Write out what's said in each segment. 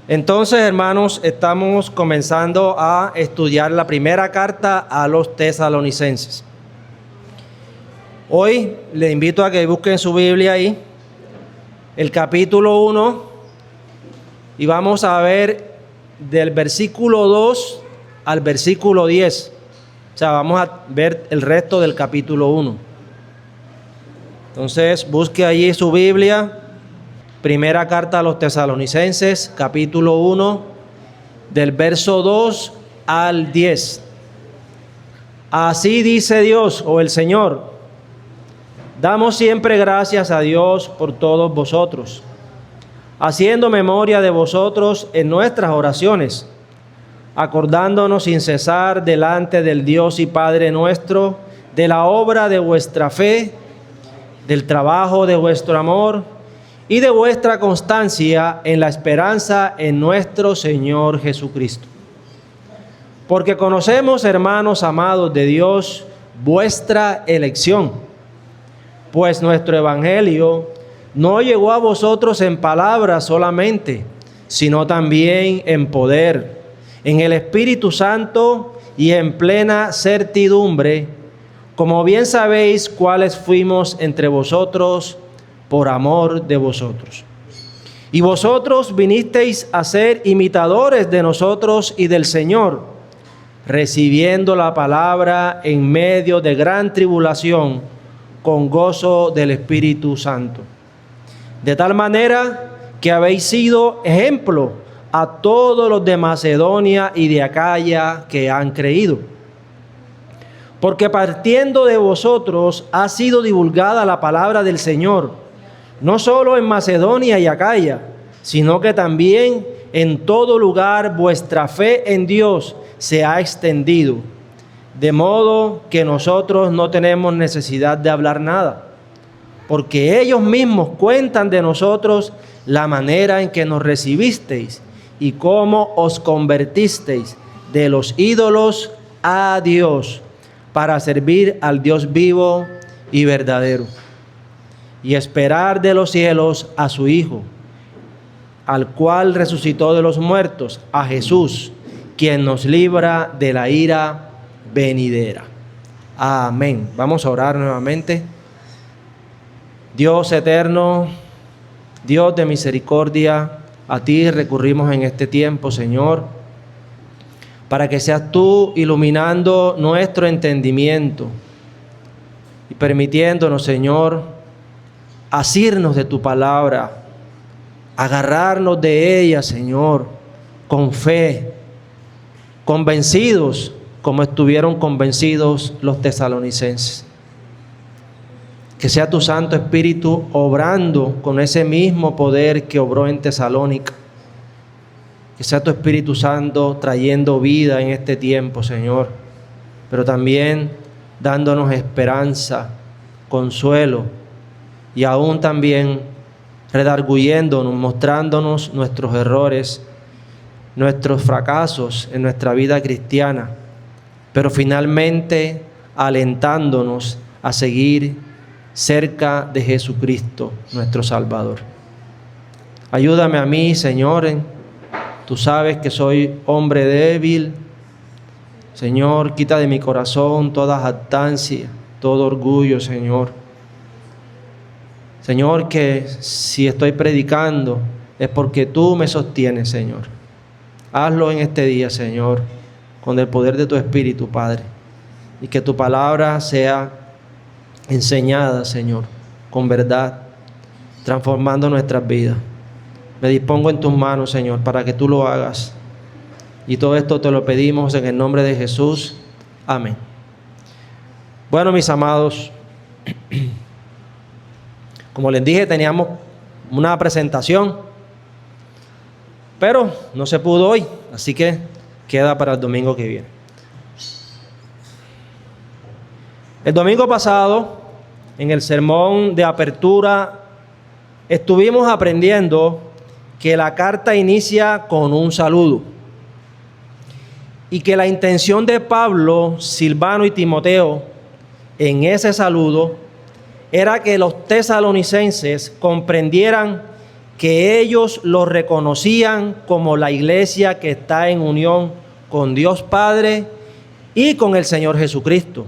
Entonces, hermanos, estamos comenzando a estudiar la primera carta a los tesalonicenses. Hoy les invito a que busquen su Biblia ahí, el capítulo 1, y vamos a ver del versículo 2 al versículo 10. O sea, vamos a ver el resto del capítulo 1. Entonces, busque allí su Biblia. Primera carta a los tesalonicenses, capítulo 1, del verso 2 al 10. Así dice Dios, o el Señor: damos siempre gracias a Dios por todos vosotros, haciendo memoria de vosotros en nuestras oraciones, acordándonos sin cesar delante del Dios y Padre nuestro, de la obra de vuestra fe, del trabajo de vuestro amor, y de vuestra constancia en la esperanza en nuestro Señor Jesucristo. Porque conocemos, hermanos amados de Dios, vuestra elección, pues nuestro evangelio no llegó a vosotros en palabras solamente, sino también en poder, en el Espíritu Santo y en plena certidumbre, como bien sabéis cuáles fuimos entre vosotros por amor de vosotros. Y vosotros vinisteis a ser imitadores de nosotros y del Señor, recibiendo la palabra en medio de gran tribulación, con gozo del Espíritu Santo. De tal manera que habéis sido ejemplo a todos los de Macedonia y de Acaya que han creído. Porque partiendo de vosotros ha sido divulgada la palabra del Señor, no solo en Macedonia y Acaya, sino que también en todo lugar vuestra fe en Dios se ha extendido, de modo que nosotros no tenemos necesidad de hablar nada, porque ellos mismos cuentan de nosotros la manera en que nos recibisteis y cómo os convertisteis de los ídolos a Dios, para servir al Dios vivo y verdadero, y esperar de los cielos a su Hijo, al cual resucitó de los muertos, a Jesús, quien nos libra de la ira venidera. Amén. Vamos a orar nuevamente. Dios eterno, Dios de misericordia, a ti recurrimos en este tiempo, Señor, para que seas tú iluminando nuestro entendimiento y permitiéndonos, Señor, asirnos de tu palabra, agarrarnos de ella, Señor, con fe, convencidos como estuvieron convencidos los tesalonicenses. Que sea tu Santo Espíritu obrando con ese mismo poder que obró en Tesalónica. Que sea tu Espíritu Santo trayendo vida en este tiempo, Señor, pero también dándonos esperanza, consuelo, y aún también redarguyéndonos, mostrándonos nuestros errores, nuestros fracasos en nuestra vida cristiana, pero finalmente alentándonos a seguir cerca de Jesucristo, nuestro Salvador. Ayúdame a mí, Señor, tú sabes que soy hombre débil. Señor, quita de mi corazón toda jactancia, todo orgullo, Señor. Señor, que si estoy predicando es porque tú me sostienes, Señor. Hazlo en este día, Señor, con el poder de tu Espíritu, Padre. Y que tu palabra sea enseñada, Señor, con verdad, transformando nuestras vidas. Me dispongo en tus manos, Señor, para que tú lo hagas. Y todo esto te lo pedimos en el nombre de Jesús. Amén. Bueno, mis amados, como les dije, teníamos una presentación, pero no se pudo hoy, así que queda para el domingo que viene. El domingo pasado, en el sermón de apertura, estuvimos aprendiendo que la carta inicia con un saludo y que la intención de Pablo, Silvano y Timoteo en ese saludo era que los tesalonicenses comprendieran que ellos lo reconocían como la iglesia que está en unión con Dios Padre y con el Señor Jesucristo,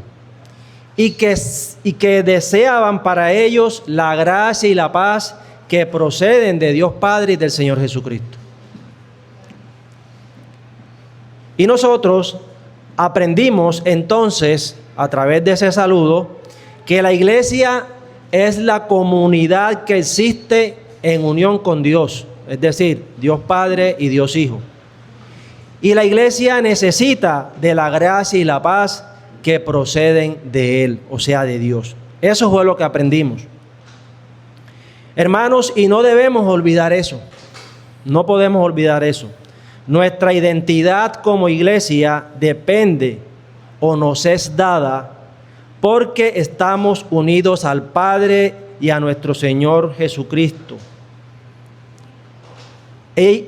y que deseaban para ellos la gracia y la paz que proceden de Dios Padre y del Señor Jesucristo. Y nosotros aprendimos entonces, a través de ese saludo, que la iglesia es la comunidad que existe en unión con Dios, es decir, Dios Padre y Dios Hijo. Y la iglesia necesita de la gracia y la paz que proceden de Él, o sea, de Dios. Eso fue lo que aprendimos. Hermanos, y no debemos olvidar eso. No podemos olvidar eso. Nuestra identidad como iglesia depende o nos es dada porque estamos unidos al Padre y a nuestro Señor Jesucristo. Y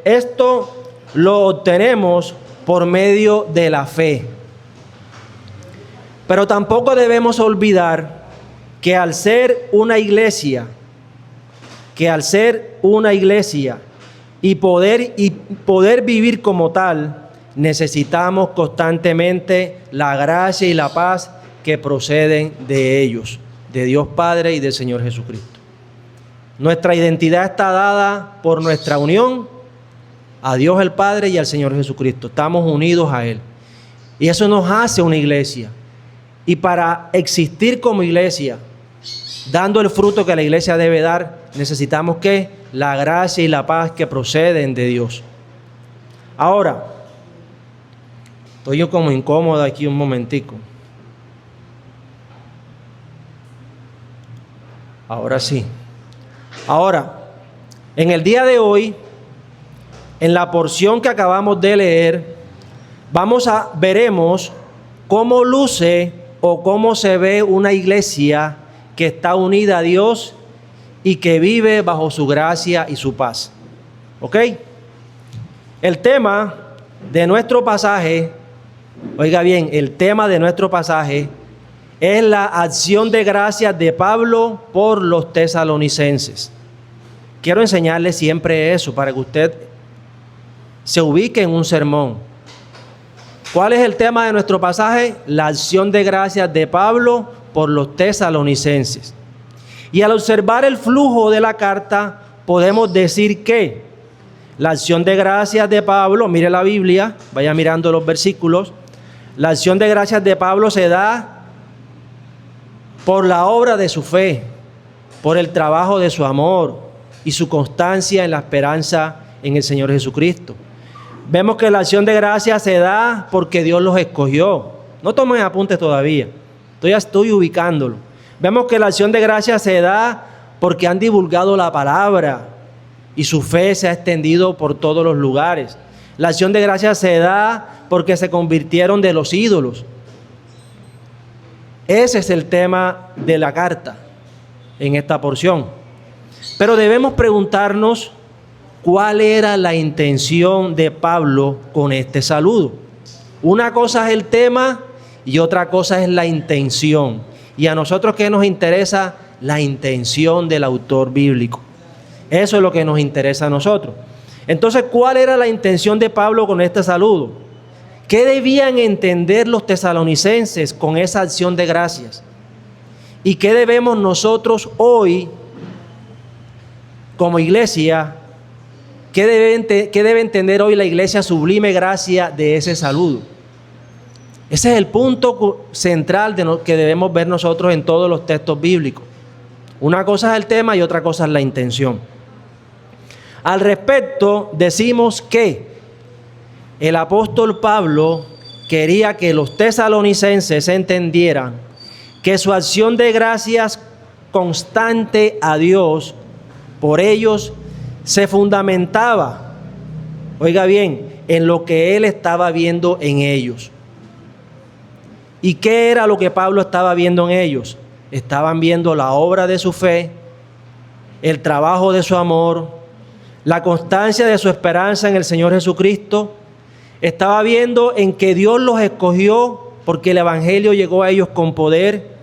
esto lo obtenemos por medio de la fe. Pero tampoco debemos olvidar que al ser una iglesia, y poder vivir como tal, necesitamos constantemente la gracia y la paz que proceden de ellos, de Dios Padre y del Señor Jesucristo. Nuestra identidad está dada por nuestra unión a Dios el Padre y al Señor Jesucristo. Estamos unidos a Él. Y eso nos hace una iglesia. Y para existir como iglesia, dando el fruto que la iglesia debe dar, necesitamos ¿qué? La gracia y la paz que proceden de Dios. Ahora, estoy yo como incómodo aquí un momentico. Ahora sí. Ahora, en el día de hoy, en la porción que acabamos de leer, veremos cómo luce o cómo se ve una iglesia que está unida a Dios y que vive bajo su gracia y su paz. ¿Ok? El tema de nuestro pasaje, oiga bien, el tema de nuestro pasaje es la acción de gracias de Pablo por los tesalonicenses. Quiero enseñarle siempre eso para que usted se ubique en un sermón. ¿Cuál es el tema de nuestro pasaje? La acción de gracias de Pablo por los tesalonicenses. Y al observar el flujo de la carta, podemos decir que la acción de gracias de Pablo, mire la Biblia, vaya mirando los versículos, la acción de gracias de Pablo se da por la obra de su fe, por el trabajo de su amor y su constancia en la esperanza en el Señor Jesucristo. Vemos que la acción de gracias se da porque Dios los escogió. No tomen apuntes todavía, estoy ubicándolo. Vemos que la acción de gracias se da porque han divulgado la palabra y su fe se ha extendido por todos los lugares. La acción de gracias se da porque se convirtieron de los ídolos. Ese es el tema de la carta en esta porción. Pero debemos preguntarnos cuál era la intención de Pablo con este saludo. Una cosa es el tema y otra cosa es la intención. Y a nosotros, ¿qué nos interesa? La intención del autor bíblico. Eso es lo que nos interesa a nosotros. Entonces, ¿cuál era la intención de Pablo con este saludo? ¿Qué debían entender los tesalonicenses con esa acción de gracias? ¿Y qué debemos nosotros hoy, como iglesia, qué debe entender hoy la iglesia sublime gracia de ese saludo? Ese es el punto central que debemos ver nosotros en todos los textos bíblicos. Una cosa es el tema y otra cosa es la intención. Al respecto, decimos que el apóstol Pablo quería que los tesalonicenses entendieran que su acción de gracias constante a Dios por ellos se fundamentaba, oiga bien, en lo que él estaba viendo en ellos. ¿Y qué era lo que Pablo estaba viendo en ellos? Estaban viendo la obra de su fe, el trabajo de su amor, la constancia de su esperanza en el Señor Jesucristo. Estaba viendo en que Dios los escogió porque el evangelio llegó a ellos con poder.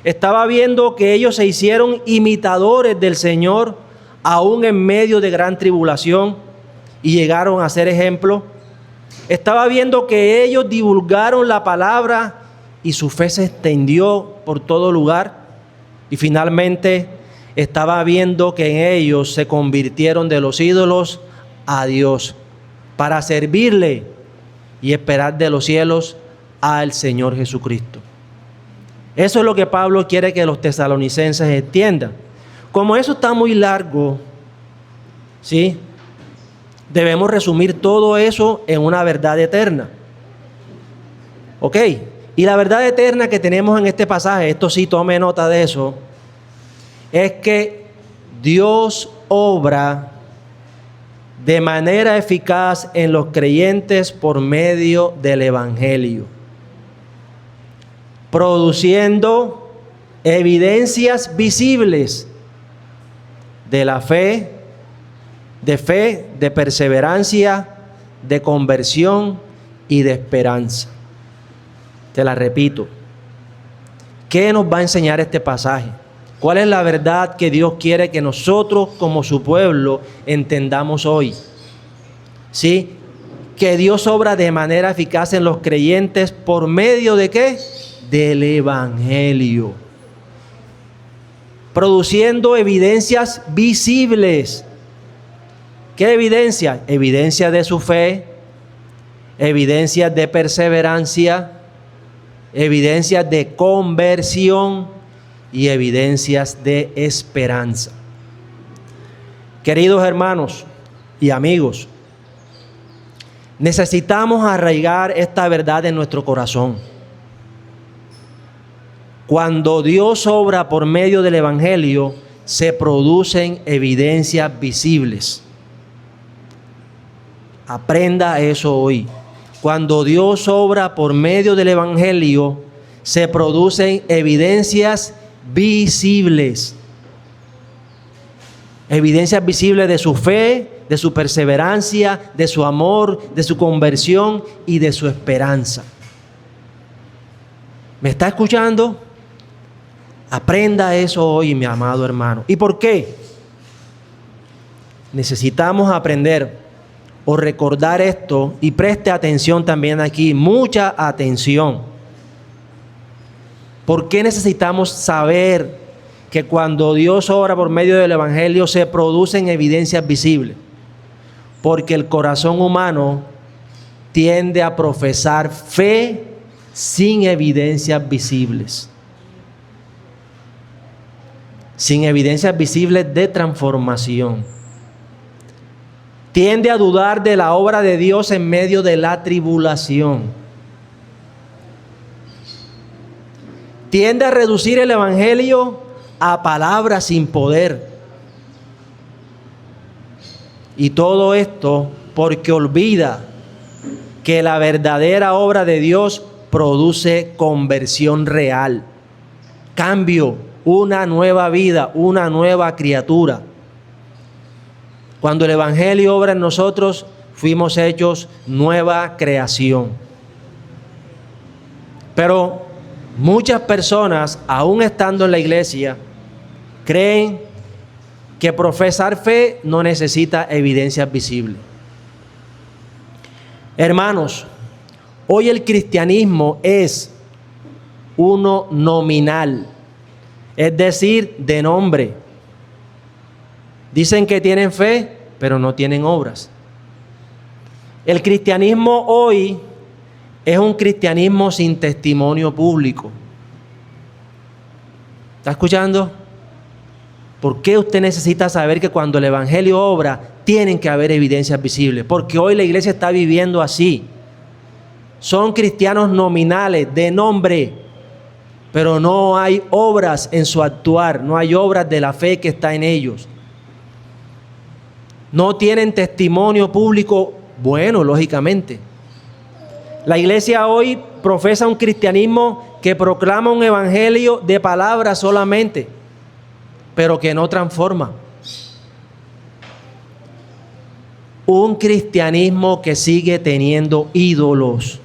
Estaba viendo que ellos se hicieron imitadores del Señor aún en medio de gran tribulación, y llegaron a ser ejemplo. Estaba viendo que ellos divulgaron la palabra y su fe se extendió por todo lugar. Y finalmente estaba viendo que en ellos se convirtieron de los ídolos a Dios para servirle y esperar de los cielos al Señor Jesucristo. Eso es lo que Pablo quiere que los tesalonicenses entiendan. Como eso está muy largo, ¿sí?, debemos resumir todo eso en una verdad eterna. ¿Ok? Y la verdad eterna que tenemos en este pasaje, esto sí, tome nota de eso, es que Dios obra de manera eficaz en los creyentes por medio del Evangelio, produciendo evidencias visibles de la fe, de perseverancia, de conversión y de esperanza. Te la repito. ¿Qué nos va a enseñar este pasaje? ¿Cuál es la verdad que Dios quiere que nosotros como su pueblo entendamos hoy? ¿Sí? Que Dios obra de manera eficaz en los creyentes por medio ¿de qué? Del Evangelio. Produciendo evidencias visibles. ¿Qué evidencia? Evidencia de su fe, evidencias de perseverancia, evidencias de conversión y evidencias de esperanza. Queridos hermanos y amigos, necesitamos arraigar esta verdad en nuestro corazón. Cuando Dios obra por medio del Evangelio, se producen evidencias visibles. Aprenda eso hoy. Cuando Dios obra por medio del Evangelio, se producen evidencias visibles. Evidencias visibles de su fe, de su perseverancia, de su amor, de su conversión y de su esperanza. ¿Me está escuchando? Aprenda eso hoy, mi amado hermano. ¿Y por qué? Necesitamos aprender o recordar esto, y preste atención también aquí, mucha atención. ¿Por qué necesitamos saber que cuando Dios obra por medio del Evangelio se producen evidencias visibles? Porque el corazón humano tiende a profesar fe sin evidencias visibles. Sin evidencias visibles de transformación. Tiende a dudar de la obra de Dios en medio de la tribulación. Tiende a reducir el Evangelio a palabras sin poder. Y todo esto porque olvida que la verdadera obra de Dios produce conversión real, cambio, una nueva vida, una nueva criatura. Cuando el Evangelio obra en nosotros, fuimos hechos nueva creación. Pero muchas personas, aún estando en la iglesia, creen que profesar fe no necesita evidencias visibles. Hermanos, hoy el cristianismo es uno nominal, es decir, de nombre. Dicen que tienen fe, pero no tienen obras. El cristianismo hoy es un cristianismo sin testimonio público. ¿Está escuchando? ¿Por qué usted necesita saber que cuando el Evangelio obra, tienen que haber evidencias visibles? Porque hoy la iglesia está viviendo así. Son cristianos nominales, de nombre, pero no hay obras en su actuar, no hay obras de la fe que está en ellos. No tienen testimonio público bueno, lógicamente. La iglesia hoy profesa un cristianismo que proclama un evangelio de palabras solamente, pero que no transforma. Un cristianismo que sigue teniendo ídolos.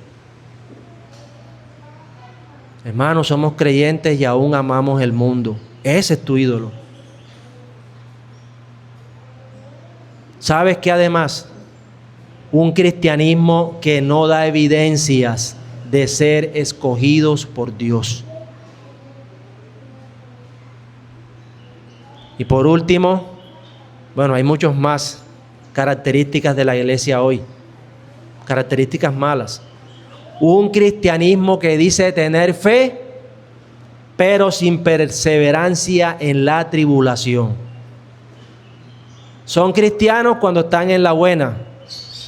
Hermanos, somos creyentes y aún amamos el mundo. Ese es tu ídolo. ¿Sabes qué además? Un cristianismo que no da evidencias de ser escogidos por Dios. Y por último, bueno, hay muchas más características de la iglesia hoy, características malas. Un cristianismo que dice tener fe, pero sin perseverancia en la tribulación. Son cristianos cuando están en la buena,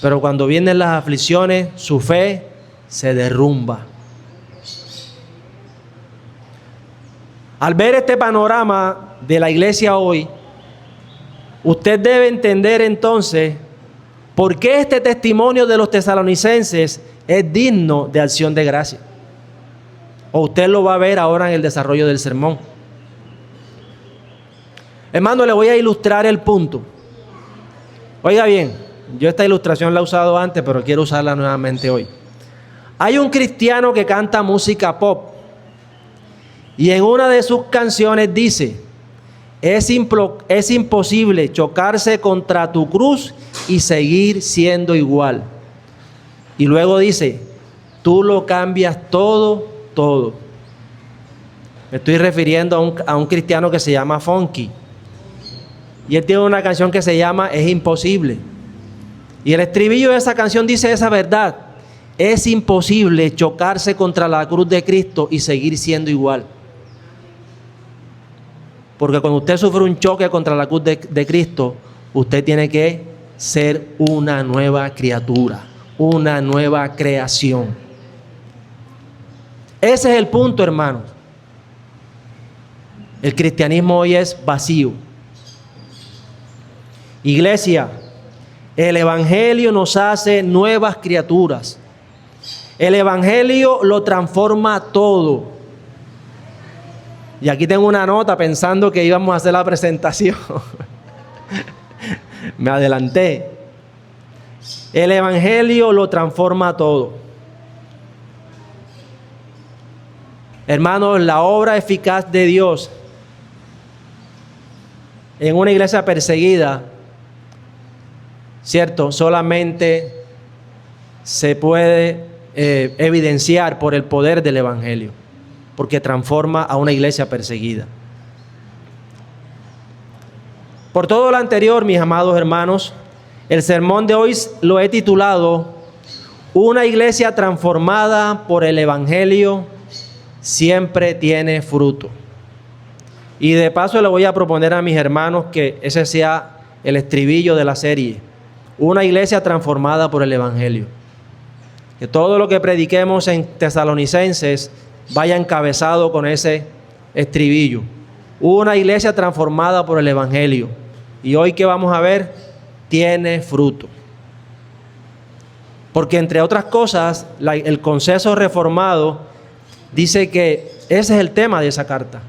pero cuando vienen las aflicciones, su fe se derrumba. Al ver este panorama de la iglesia hoy, usted debe entender entonces por qué este testimonio de los tesalonicenses es digno de acción de gracia. O usted lo va a ver ahora en el desarrollo del sermón. Hermano, le voy a ilustrar el punto. Oiga bien, yo esta ilustración la he usado antes, pero quiero usarla nuevamente hoy. Hay un cristiano que canta música pop y en una de sus canciones dice: es imposible chocarse contra tu cruz y seguir siendo igual. Y luego dice: tú lo cambias todo. Me estoy refiriendo a un cristiano que se llama Funky. Y él tiene una canción que se llama Es imposible. Y el estribillo de esa canción dice esa verdad: es imposible chocarse contra la cruz de Cristo y seguir siendo igual. Porque cuando usted sufre un choque contra la cruz de Cristo, usted tiene que ser una nueva criatura, una nueva creación. Ese es el punto, hermanos. El cristianismo hoy es vacío. Iglesia, el evangelio nos hace nuevas criaturas. El evangelio lo transforma todo. Y aquí tengo una nota pensando que íbamos a hacer la presentación. Me adelanté. El evangelio lo transforma todo. Hermanos, la obra eficaz de Dios en una iglesia perseguida, ¿cierto?, solamente se puede evidenciar por el poder del evangelio, porque transforma a una iglesia perseguida. Por todo lo anterior, mis amados hermanos, el sermón de hoy lo he titulado: una iglesia transformada por el evangelio siempre tiene fruto. Y de paso le voy a proponer a mis hermanos que ese sea el estribillo de la serie: una iglesia transformada por el evangelio. Que todo lo que prediquemos en Tesalonicenses vaya encabezado con ese estribillo: una iglesia transformada por el evangelio. Y hoy, ¿qué vamos a ver? Tiene fruto. Porque entre otras cosas, el consenso reformado dice que ese es el tema de esa carta: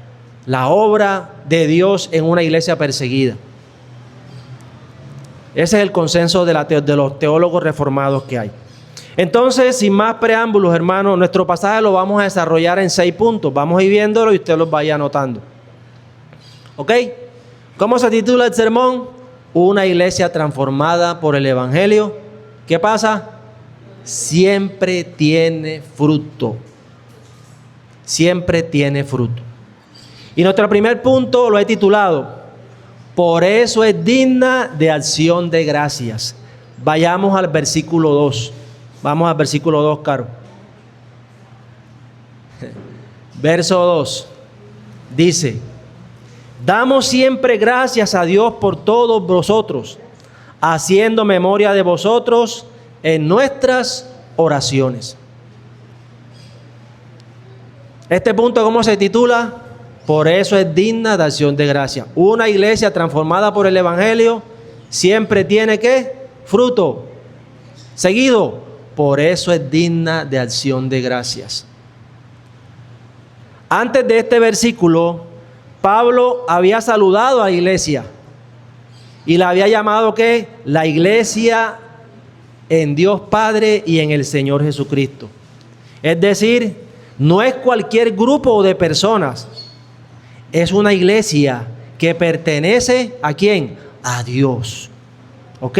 la obra de Dios en una iglesia perseguida. Ese es el consenso de los teólogos reformados que hay. Entonces, sin más preámbulos, hermanos, nuestro pasaje lo vamos a desarrollar en 6 puntos. Vamos a ir viéndolo y usted los vaya anotando. ¿Ok? ¿Cómo se titula el sermón? Una iglesia transformada por el evangelio. ¿Qué pasa? Siempre tiene fruto. Siempre tiene fruto. Y nuestro primer punto lo he titulado: por eso es digna de acción de gracias. Vayamos al versículo 2. Vamos al versículo 2, Caro. Verso 2. Dice: damos siempre gracias a Dios por todos vosotros, haciendo memoria de vosotros en nuestras oraciones. Este punto, ¿cómo se titula? Por eso es digna de acción de gracia. Una iglesia transformada por el evangelio siempre tiene ¿qué? Fruto. Seguido, por eso es digna de acción de gracias. Antes de este versículo, Pablo había saludado a la iglesia y la había llamado ¿qué? La iglesia en Dios Padre y en el Señor Jesucristo. Es decir, no es cualquier grupo de personas, es una iglesia que pertenece ¿a quién? A Dios. ¿Ok?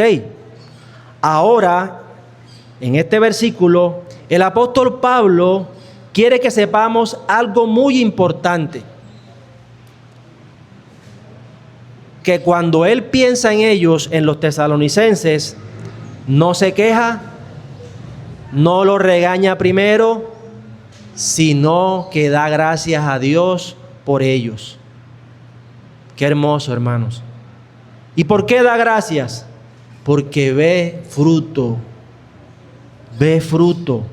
Ahora, en este versículo, el apóstol Pablo quiere que sepamos algo muy importante. Que cuando él piensa en ellos, en los tesalonicenses, no se queja, no lo regaña primero, sino que da gracias a Dios por ellos. Qué hermoso, hermanos. ¿Y por qué da gracias? Porque ve fruto. Ve fruto.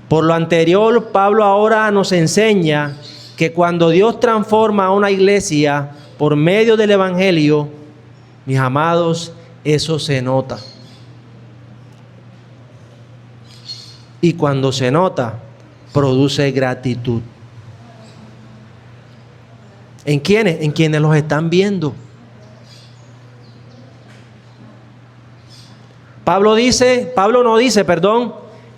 Por lo anterior, Pablo ahora nos enseña que cuando Dios transforma a una iglesia por medio del evangelio, mis amados, eso se nota. Y cuando se nota, produce gratitud. ¿En quiénes? En quienes los están viendo. Pablo no dice,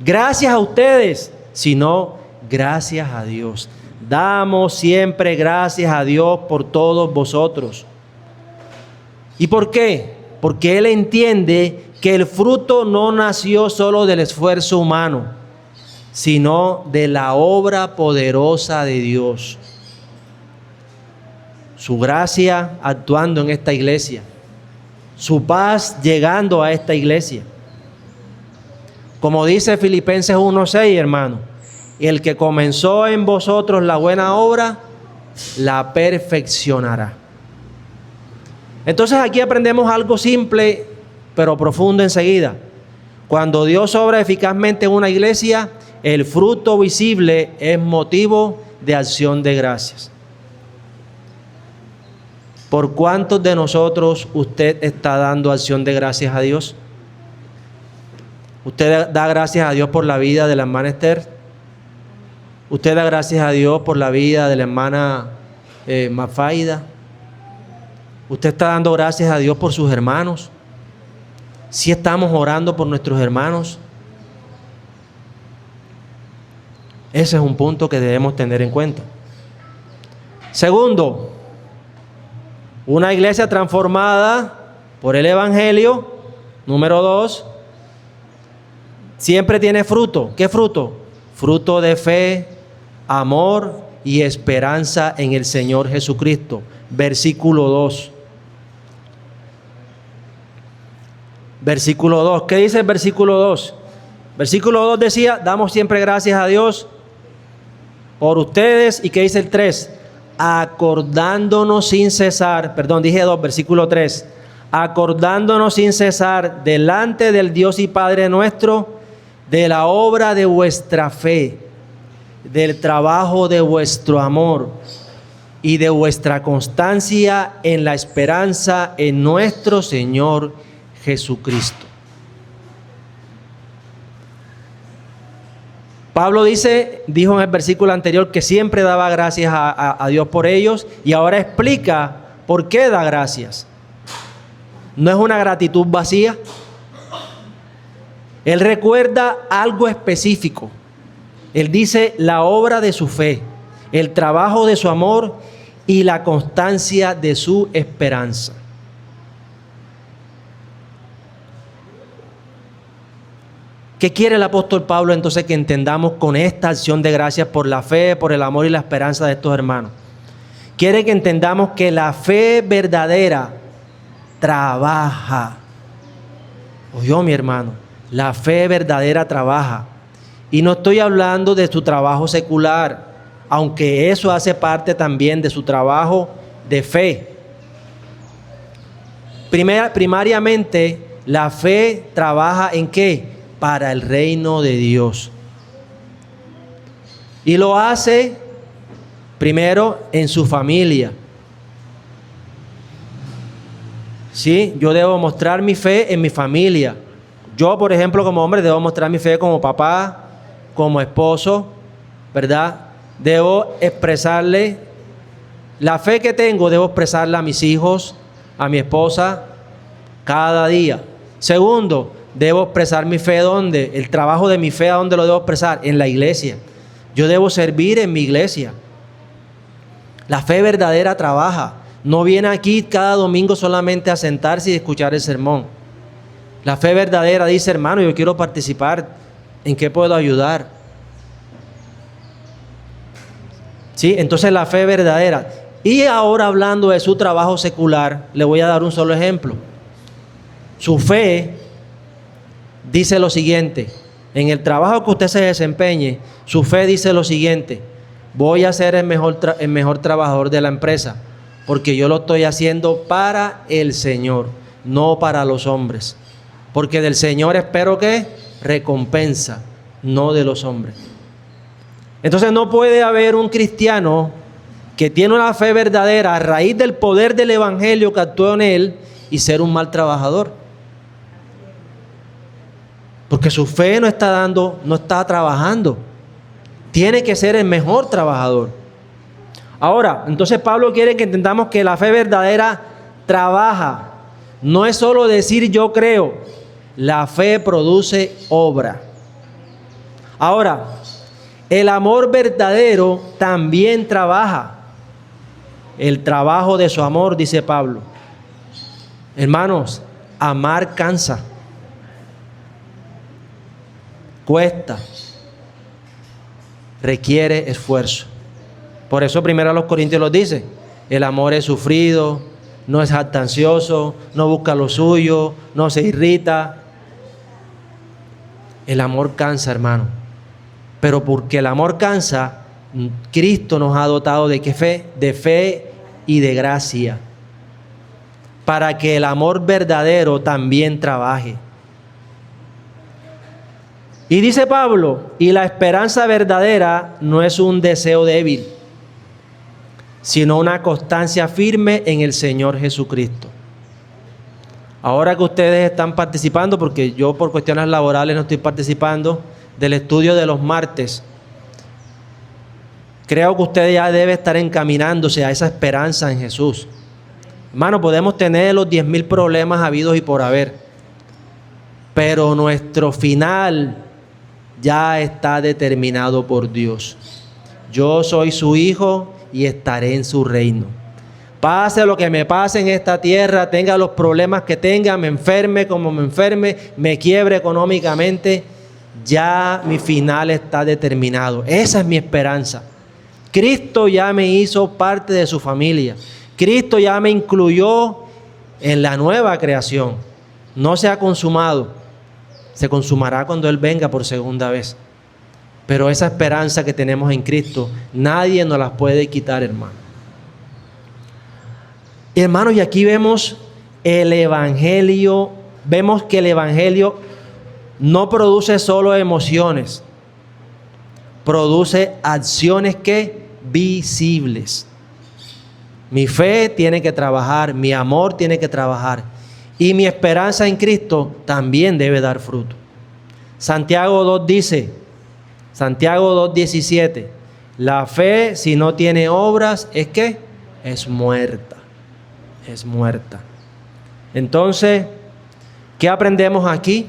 gracias a ustedes, sino gracias a Dios. Damos siempre gracias a Dios por todos vosotros. ¿Y por qué? Porque Él entiende que el fruto no nació solo del esfuerzo humano, sino de la obra poderosa de Dios. Su gracia actuando en esta iglesia. Su paz llegando a esta iglesia. Como dice Filipenses 1:6, hermano, el que comenzó en vosotros la buena obra, la perfeccionará. Entonces aquí aprendemos algo simple, pero profundo enseguida. Cuando Dios obra eficazmente en una iglesia, el fruto visible es motivo de acción de gracias. ¿Por cuántos de nosotros usted está dando acción de gracias a Dios? ¿Usted da gracias a Dios por la vida de la hermana Esther? ¿Usted da gracias a Dios por la vida de la hermana Mafaida? ¿Usted está dando gracias a Dios por sus hermanos? ¿Sí estamos orando por nuestros hermanos? Ese es un punto que debemos tener en cuenta. Segundo, una iglesia transformada por el evangelio, número 2, siempre tiene fruto. ¿Qué fruto? Fruto de fe, amor y esperanza en el Señor Jesucristo. Versículo 2. Versículo 2. ¿Qué dice el versículo 2? Versículo 2 decía, damos siempre gracias a Dios por ustedes. ¿Y qué dice el 3? Acordándonos sin cesar, versículo 3. Acordándonos sin cesar delante del Dios y Padre nuestro, de la obra de vuestra fe, del trabajo de vuestro amor y de vuestra constancia en la esperanza en nuestro Señor Jesucristo. Pablo dijo en el versículo anterior que siempre daba gracias a Dios por ellos, y ahora explica por qué da gracias. No es una gratitud vacía. Él recuerda algo específico. Él dice la obra de su fe, el trabajo de su amor y la constancia de su esperanza. ¿Qué quiere el apóstol Pablo entonces que entendamos con esta acción de gracias por la fe, por el amor y la esperanza de estos hermanos? Quiere que entendamos que la fe verdadera trabaja. Oyó, mi hermano, la fe verdadera trabaja. Y no estoy hablando de su trabajo secular, aunque eso hace parte también de su trabajo de fe. Primariamente, la fe trabaja ¿en qué? Para el reino de Dios. Y lo hace primero en su familia. ¿Sí? Yo debo mostrar mi fe en mi familia. Yo, por ejemplo, como hombre, debo mostrar mi fe como papá, como esposo, ¿verdad? Debo expresarle la fe que tengo, debo expresarla a mis hijos, a mi esposa, cada día. Segundo, debo expresar mi fe ¿dónde? El trabajo de mi fe, ¿a dónde lo debo expresar? En la iglesia. Yo debo servir en mi iglesia. La fe verdadera trabaja. No viene aquí cada domingo solamente a sentarse y escuchar el sermón. La fe verdadera dice, hermano, yo quiero participar. ¿En qué puedo ayudar? ¿Sí? Entonces la fe verdadera. Y ahora hablando de su trabajo secular, le voy a dar un solo ejemplo. Su fe dice lo siguiente. En el trabajo que usted se desempeñe, su fe dice lo siguiente: voy a ser el mejor trabajador de la empresa, porque yo lo estoy haciendo para el Señor, no para los hombres. Porque del Señor espero que recompensa, no de los hombres. Entonces no puede haber un cristiano que tiene una fe verdadera a raíz del poder del evangelio que actúa en él y ser un mal trabajador. Porque su fe no está trabajando. Tiene que ser el mejor trabajador. Ahora, entonces Pablo quiere que entendamos que la fe verdadera trabaja. No es solo decir yo creo. La fe produce obra. Ahora, el amor verdadero también trabaja. El trabajo de su amor, dice Pablo. Hermanos, amar cansa. Cuesta. Requiere esfuerzo. Por eso primero a los Corintios los dice: el amor es sufrido, no es jactancioso, no busca lo suyo, no se irrita. El amor cansa, hermano. Pero porque el amor cansa, Cristo nos ha dotado de ¿qué fe? De fe y de gracia. Para que el amor verdadero también trabaje. Y dice Pablo, y la esperanza verdadera no es un deseo débil, sino una constancia firme en el Señor Jesucristo. Ahora que ustedes están participando, porque yo por cuestiones laborales no estoy participando del estudio de los martes, creo que usted ya debe estar encaminándose a esa esperanza en Jesús. Hermano, podemos tener los 10,000 problemas habidos y por haber, pero nuestro final ya está determinado por Dios. Yo soy su hijo y estaré en su reino. Pase lo que me pase en esta tierra, tenga los problemas que tenga, me enferme como me enferme, me quiebre económicamente, ya mi final está determinado. Esa es mi esperanza. Cristo ya me hizo parte de su familia. Cristo ya me incluyó en la nueva creación. No se ha consumado. Se consumará cuando Él venga por segunda vez. Pero esa esperanza que tenemos en Cristo, nadie nos la puede quitar, hermano. Y hermanos, y aquí vemos el Evangelio. Vemos que el Evangelio no produce solo emociones. Produce acciones que visibles. Mi fe tiene que trabajar, mi amor tiene que trabajar. Y mi esperanza en Cristo también debe dar fruto. Santiago 2 dice, Santiago 2:17, la fe si no tiene obras, ¿es qué? Es muerta. Es muerta. Entonces, ¿qué aprendemos aquí?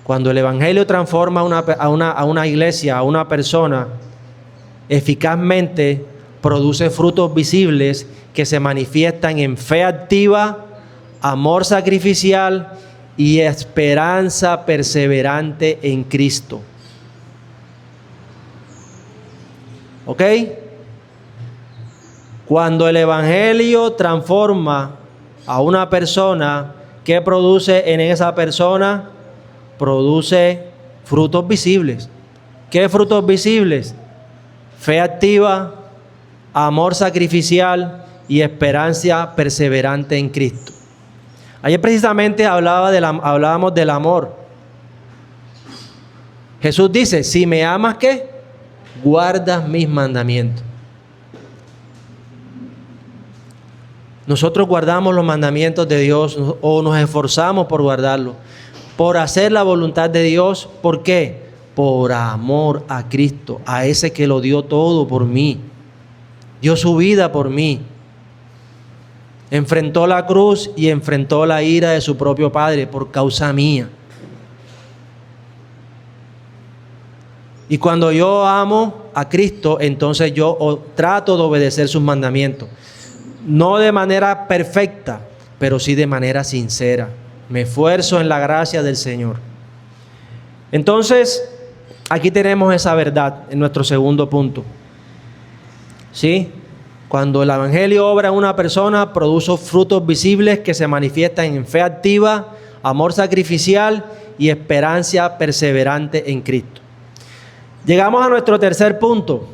Cuando el Evangelio transforma a una iglesia, a una persona, eficazmente produce frutos visibles que se manifiestan en fe activa, amor sacrificial y esperanza perseverante en Cristo. ¿Ok? Cuando el Evangelio transforma a una persona, ¿qué produce en esa persona? Produce frutos visibles. ¿Qué frutos visibles? Fe activa, amor sacrificial y esperanza perseverante en Cristo. Ayer precisamente hablábamos del amor. Jesús dice, si me amas, ¿qué? Guardas mis mandamientos. Nosotros guardamos los mandamientos de Dios o nos esforzamos por guardarlos, por hacer la voluntad de Dios. ¿Por qué? Por amor a Cristo, a ese que lo dio todo por mí. Dio su vida por mí. Enfrentó la cruz y enfrentó la ira de su propio Padre por causa mía. Y cuando yo amo a Cristo, entonces yo trato de obedecer sus mandamientos. No de manera perfecta, pero sí de manera sincera. Me esfuerzo en la gracia del Señor. Entonces, aquí tenemos esa verdad en nuestro segundo punto. ¿Sí? Cuando el Evangelio obra en una persona, produce frutos visibles que se manifiestan en fe activa, amor sacrificial y esperanza perseverante en Cristo. Llegamos a nuestro tercer punto.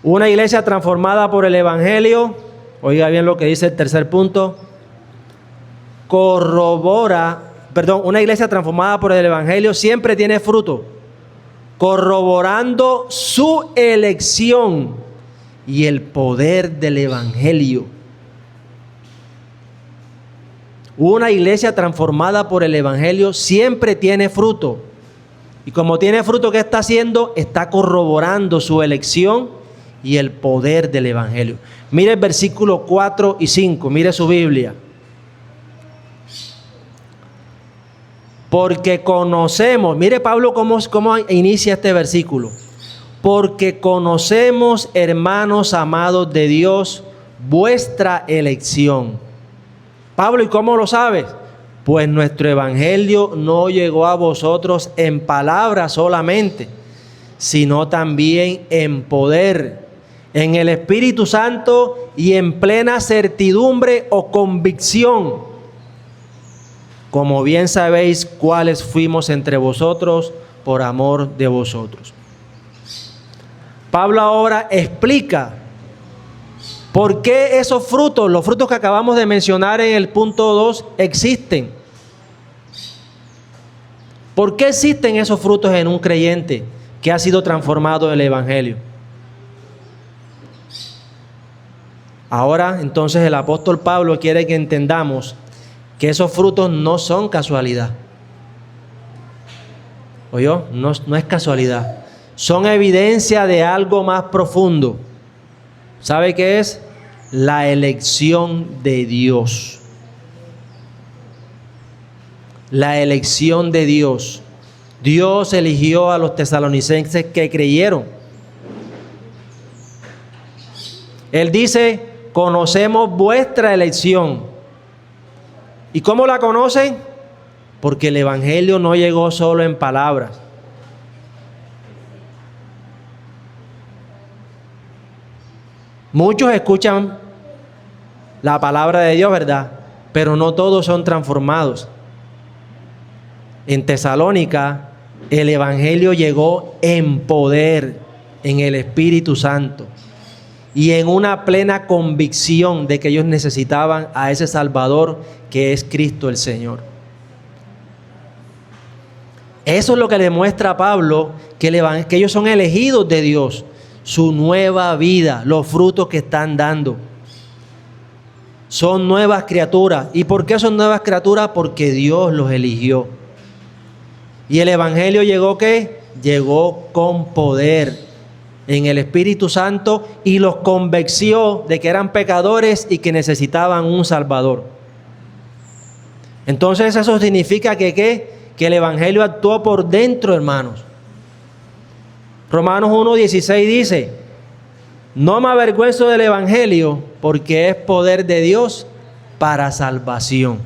Una iglesia transformada por el Evangelio, oiga bien lo que dice el tercer punto, una iglesia transformada por el Evangelio siempre tiene fruto, corroborando su elección y el poder del Evangelio. Una iglesia transformada por el Evangelio siempre tiene fruto. Y como tiene fruto, ¿qué está haciendo? Está corroborando su elección y el poder del Evangelio. Mire el versículo 4 y 5, mire su Biblia. Porque conocemos, mire Pablo cómo inicia este versículo. Porque conocemos, hermanos amados de Dios, vuestra elección. Pablo, ¿y cómo lo sabes? Pues nuestro evangelio no llegó a vosotros en palabras solamente, sino también en poder, en el Espíritu Santo y en plena certidumbre o convicción. Como bien sabéis cuáles fuimos entre vosotros por amor de vosotros. Pablo ahora explica por qué esos frutos, los frutos que acabamos de mencionar en el punto 2, existen. ¿Por qué existen esos frutos en un creyente que ha sido transformado en el Evangelio? Ahora, entonces, el apóstol Pablo quiere que entendamos que esos frutos no son casualidad. ¿Oyó? No es casualidad. Son evidencia de algo más profundo. ¿Sabe qué es? La elección de Dios. La elección de Dios. Dios eligió a los tesalonicenses que creyeron. Él dice, conocemos vuestra elección. ¿Y cómo la conocen? Porque el Evangelio no llegó solo en palabras. Muchos escuchan la palabra de Dios, ¿verdad? Pero no todos son transformados. En Tesalónica, el Evangelio llegó en poder, en el Espíritu Santo y en una plena convicción de que ellos necesitaban a ese Salvador que es Cristo el Señor. Eso es lo que le muestra a Pablo, que ellos son elegidos de Dios. Su nueva vida, los frutos que están dando. Son nuevas criaturas. ¿Y por qué son nuevas criaturas? Porque Dios los eligió. ¿Y el Evangelio llegó qué? Llegó con poder en el Espíritu Santo y los convenció de que eran pecadores y que necesitaban un Salvador. Entonces eso significa que el Evangelio actuó por dentro, hermanos. Romanos 1:16 dice, no me avergüenzo del Evangelio porque es poder de Dios para salvación.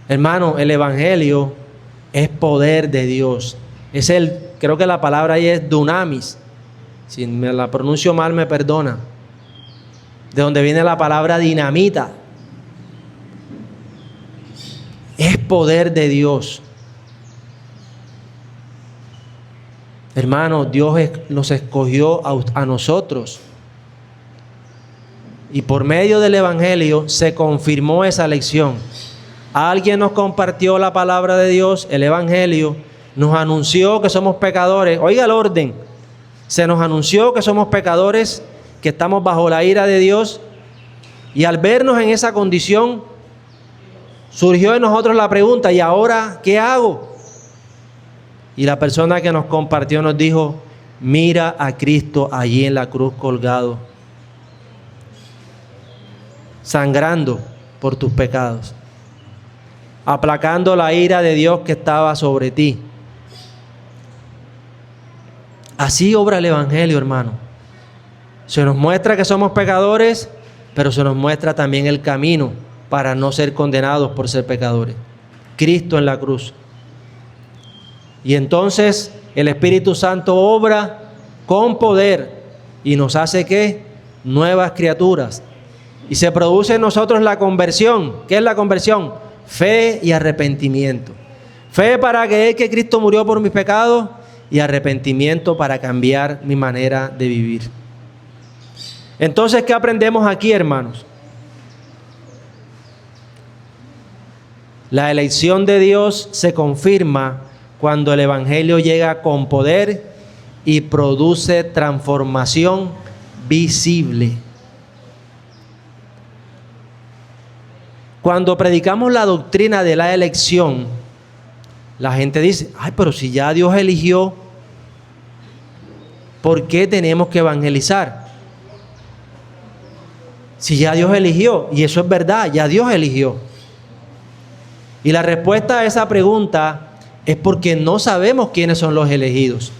Hermano, el Evangelio es poder de Dios. Creo que la palabra ahí es dunamis. Si me la pronuncio mal, me perdona. De donde viene la palabra dinamita. Es poder de Dios. Hermano, Dios nos escogió a nosotros. Y por medio del Evangelio se confirmó esa elección. Alguien nos compartió la palabra de Dios, el Evangelio, nos anunció que somos pecadores. Oiga el orden. Se nos anunció que somos pecadores, que estamos bajo la ira de Dios. Y al vernos en esa condición, surgió en nosotros la pregunta, ¿y ahora qué hago? Y la persona que nos compartió nos dijo, mira a Cristo allí en la cruz colgado, sangrando por tus pecados, aplacando la ira de Dios que estaba sobre ti. Así obra el Evangelio, hermano. Se nos muestra que somos pecadores, pero se nos muestra también el camino para no ser condenados por ser pecadores. Cristo en la cruz. Y entonces el Espíritu Santo obra con poder y nos hace ¿qué? Nuevas criaturas. Y se produce en nosotros la conversión. ¿Qué es la conversión? Fe y arrepentimiento. Fe para creer que Cristo murió por mis pecados y arrepentimiento para cambiar mi manera de vivir. Entonces, ¿qué aprendemos aquí, hermanos? La elección de Dios se confirma cuando el Evangelio llega con poder y produce transformación visible. Cuando predicamos la doctrina de la elección, la gente dice, ay, pero si ya Dios eligió, ¿por qué tenemos que evangelizar? Si ya Dios eligió, y eso es verdad, ya Dios eligió. Y la respuesta a esa pregunta es porque no sabemos quiénes son los elegidos.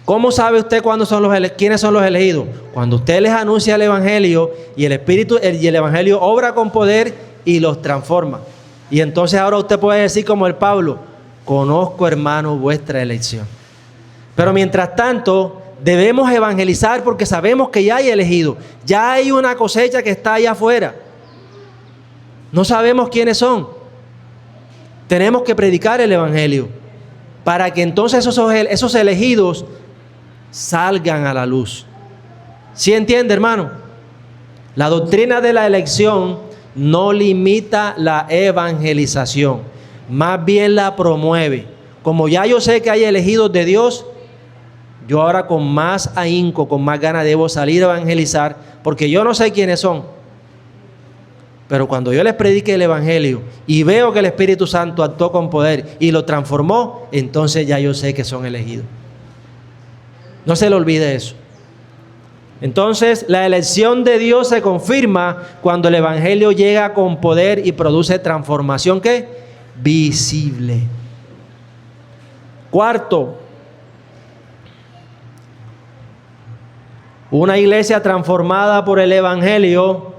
¿Cómo sabe usted quiénes son los elegidos? Cuando usted les anuncia el Evangelio y el Evangelio obra con poder y los transforma. Y entonces ahora usted puede decir como el Pablo, conozco, hermano, vuestra elección. Pero mientras tanto, debemos evangelizar porque sabemos que ya hay elegidos. Ya hay una cosecha que está allá afuera. No sabemos quiénes son. Tenemos que predicar el Evangelio para que entonces esos elegidos salgan a la luz. ¿Sí entiende, hermano? La doctrina de la elección no limita la evangelización, más bien la promueve. Como ya yo sé que hay elegidos de Dios, yo ahora con más ahínco, con más ganas debo salir a evangelizar, porque yo no sé quiénes son. Pero cuando yo les predique el Evangelio y veo que el Espíritu Santo actuó con poder y lo transformó, entonces ya yo sé que son elegidos. No se le olvide eso. Entonces, la elección de Dios se confirma cuando el Evangelio llega con poder y produce transformación, ¿qué? Visible. Cuarto, una iglesia transformada por el Evangelio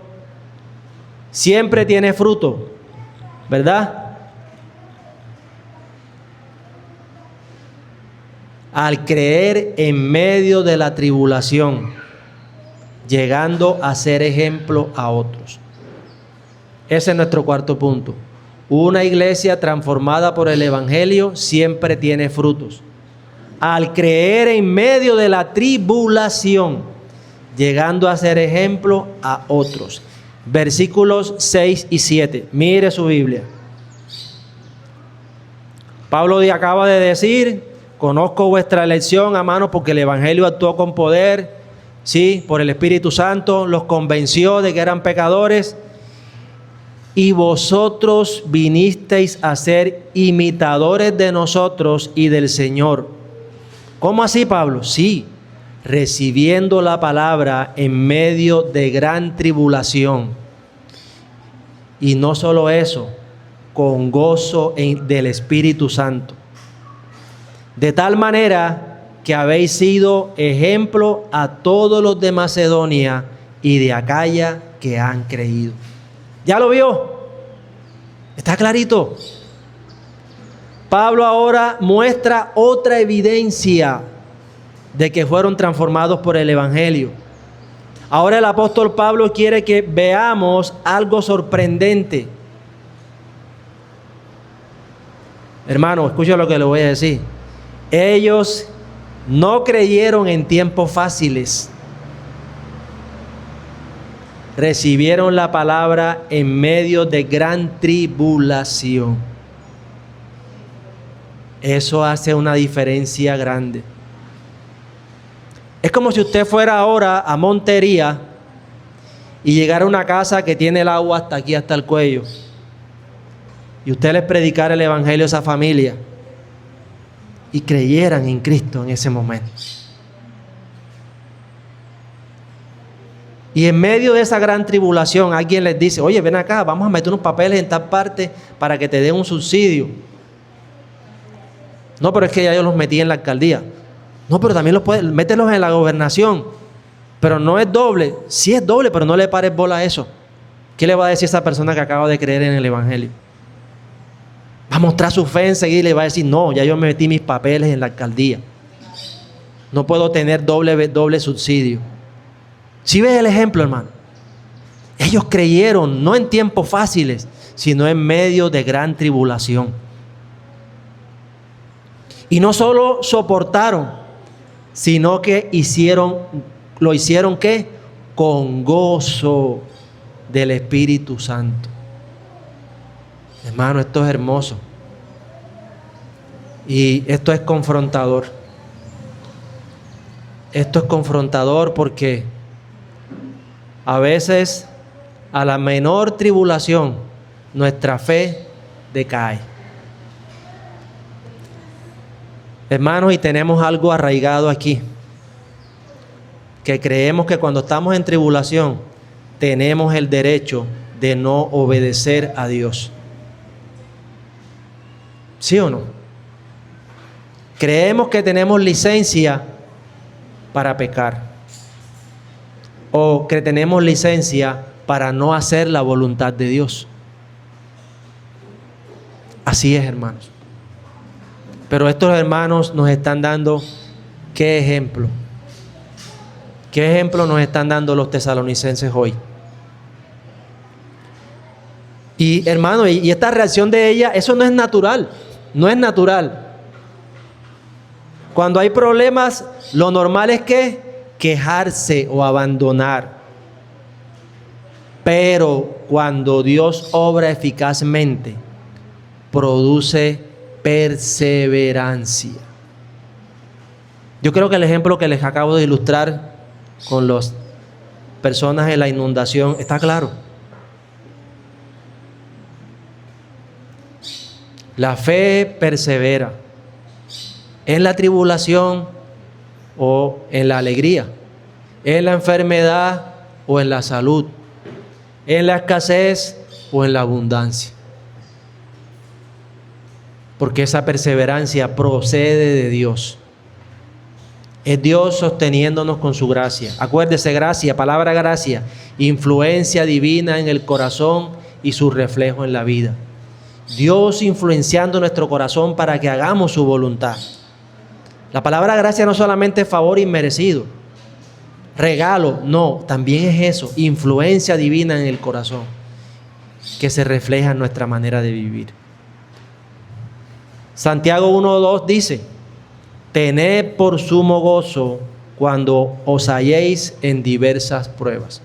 siempre tiene fruto, ¿verdad? Al creer en medio de la tribulación, llegando a ser ejemplo a otros. Ese es nuestro cuarto punto. Una iglesia transformada por el Evangelio siempre tiene frutos. Al creer en medio de la tribulación, llegando a ser ejemplo a otros. Versículos 6 y 7. Mire su Biblia. Pablo acaba de decir, conozco vuestra elección, hermanos, porque el Evangelio actuó con poder, sí, por el Espíritu Santo, los convenció de que eran pecadores, y vosotros vinisteis a ser imitadores de nosotros y del Señor. ¿Cómo así, Pablo? Sí, recibiendo la palabra en medio de gran tribulación. Y no solo eso, con gozo del Espíritu Santo. De tal manera que habéis sido ejemplo a todos los de Macedonia y de Acaya que han creído. ¿Ya lo vio? ¿Está clarito? Pablo ahora muestra otra evidencia de que fueron transformados por el Evangelio. Ahora el apóstol Pablo quiere que veamos algo sorprendente. Hermano, escucha lo que le voy a decir. Ellos no creyeron en tiempos fáciles. Recibieron la palabra en medio de gran tribulación. Eso hace una diferencia grande. Es como si usted fuera ahora a Montería y llegara a una casa que tiene el agua hasta aquí, hasta el cuello, y usted les predicara el Evangelio a esa familia y creyeran en Cristo en ese momento. Y en medio de esa gran tribulación alguien les dice, oye, ven acá, vamos a meter unos papeles en tal parte para que te den un subsidio. No, pero es que ya yo los metí en la alcaldía. No, pero también mételos en la gobernación. Pero no es doble. Sí es doble, pero no le pares bola a eso. ¿Qué le va a decir esa persona que acaba de creer en el evangelio? Va a mostrar su fe enseguida y le va a decir, no, ya yo me metí mis papeles en la alcaldía. No puedo tener doble subsidio. ¿Sí ves el ejemplo, hermano? Ellos creyeron, no en tiempos fáciles, sino en medio de gran tribulación. Y no solo soportaron, sino que lo hicieron ¿qué? Con gozo del Espíritu Santo. Hermano, esto es hermoso. Y esto es confrontador. Esto es confrontador porque a veces a la menor tribulación nuestra fe decae. Hermanos, y tenemos algo arraigado aquí, que creemos que cuando estamos en tribulación tenemos el derecho de no obedecer a Dios. ¿Sí o no? Creemos que tenemos licencia para pecar, o que tenemos licencia para no hacer la voluntad de Dios. Así es, hermanos. Pero estos hermanos nos están dando ¿qué ejemplo? ¿Qué ejemplo nos están dando los tesalonicenses hoy? Y hermano, y esta reacción de ella, eso no es natural. No es natural. Cuando hay problemas, lo normal es que quejarse o abandonar. Pero cuando Dios obra eficazmente, produce perseverancia. Yo creo que el ejemplo que les acabo de ilustrar con las personas en la inundación está claro. La fe persevera en la tribulación o en la alegría, en la enfermedad o en la salud, en la escasez o en la abundancia. Porque esa perseverancia procede de Dios. Es Dios sosteniéndonos con su gracia. Acuérdese, gracia, palabra gracia, influencia divina en el corazón y su reflejo en la vida. Dios influenciando nuestro corazón para que hagamos su voluntad. La palabra gracia no solamente es favor inmerecido, regalo, no, también es eso, influencia divina en el corazón que se refleja en nuestra manera de vivir. Santiago 1:2 dice: tened por sumo gozo cuando os halléis en diversas pruebas.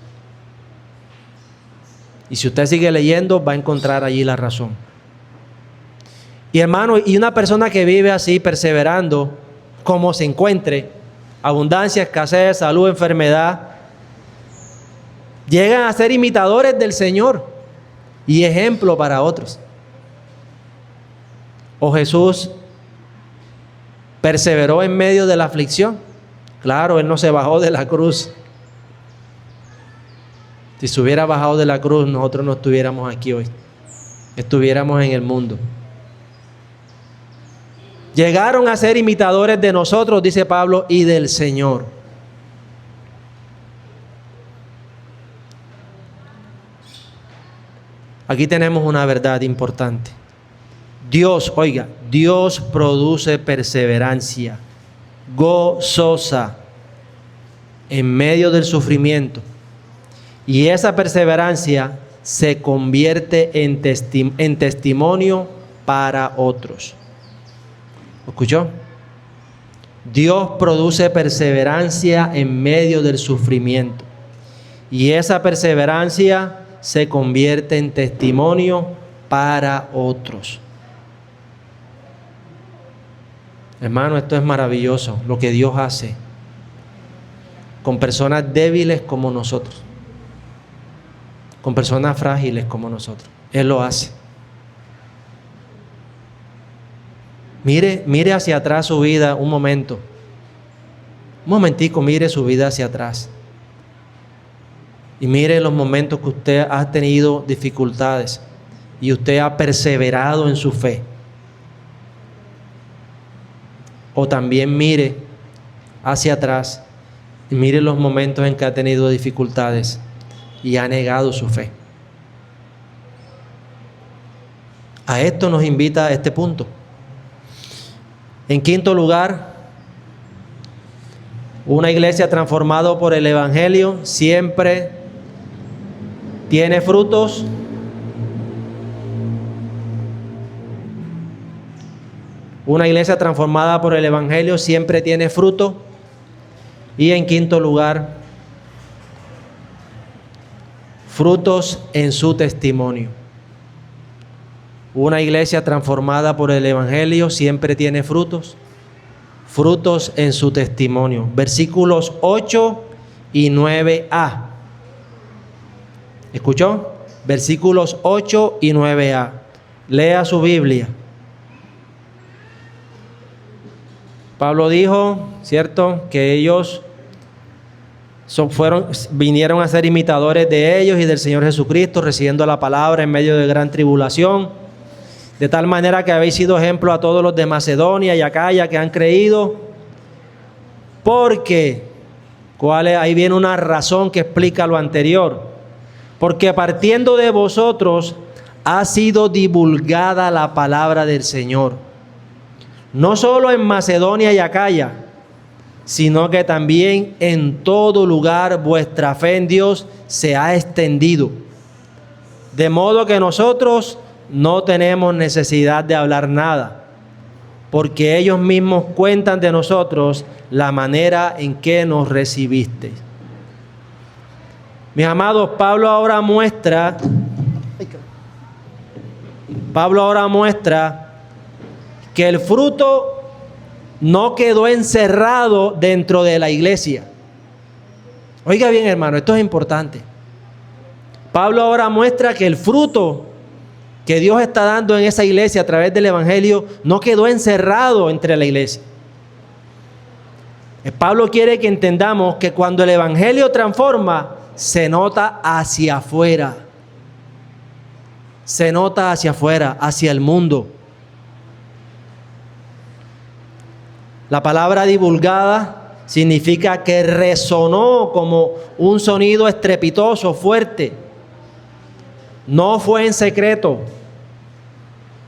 Y si usted sigue leyendo, va a encontrar allí la razón. Y hermano, y una persona que vive así, perseverando, como se encuentre, abundancia, escasez, salud, enfermedad, llegan a ser imitadores del Señor y ejemplo para otros. O Jesús perseveró en medio de la aflicción. Claro, Él no se bajó de la cruz. Si se hubiera bajado de la cruz, nosotros no estuviéramos aquí hoy. Estuviéramos en el mundo. Llegaron a ser imitadores de nosotros, dice Pablo, y del Señor. Aquí tenemos una verdad importante. Dios, oiga, Dios produce perseverancia gozosa en medio del sufrimiento. Y esa perseverancia se convierte en testimonio para otros. ¿Escuchó? Dios produce perseverancia en medio del sufrimiento. Y esa perseverancia se convierte en testimonio para otros. Hermano, esto es maravilloso, lo que Dios hace con personas débiles como nosotros, con personas frágiles como nosotros. Él lo hace. Mire hacia atrás su vida un momento. Un momentico, mire su vida hacia atrás. Y mire los momentos que usted ha tenido dificultades y usted ha perseverado en su fe. o también mire hacia atrás y mire los momentos en que ha tenido dificultades y ha negado su fe. A esto nos invita este punto. En quinto lugar, una iglesia transformada por el Evangelio siempre tiene frutos. Una iglesia transformada por el Evangelio siempre tiene fruto. Y en quinto lugar, frutos en su testimonio. Una iglesia transformada por el Evangelio siempre tiene frutos. Frutos en su testimonio. Versículos 8 y 9a. ¿Escuchó? Versículos 8 y 9a. Lea su Biblia. Pablo dijo, ¿cierto?, que ellos vinieron a ser imitadores de ellos y del Señor Jesucristo, recibiendo la palabra en medio de gran tribulación, de tal manera que habéis sido ejemplo a todos los de Macedonia y Acaya que han creído, porque, ahí viene una razón que explica lo anterior, porque partiendo de vosotros ha sido divulgada la palabra del Señor, no solo en Macedonia y Acaya, sino que también en todo lugar vuestra fe en Dios se ha extendido. De modo que nosotros no tenemos necesidad de hablar nada, porque ellos mismos cuentan de nosotros la manera en que nos recibisteis. Mis amados, Pablo ahora muestra que el fruto no quedó encerrado dentro de la iglesia. Oiga bien, hermano, esto es importante. Pablo ahora muestra que el fruto que Dios está dando en esa iglesia a través del Evangelio no quedó encerrado entre la iglesia. Pablo quiere que entendamos que cuando el Evangelio transforma, se nota hacia afuera. Se nota hacia afuera, hacia el mundo. La palabra divulgada significa que resonó como un sonido estrepitoso, fuerte. No fue en secreto.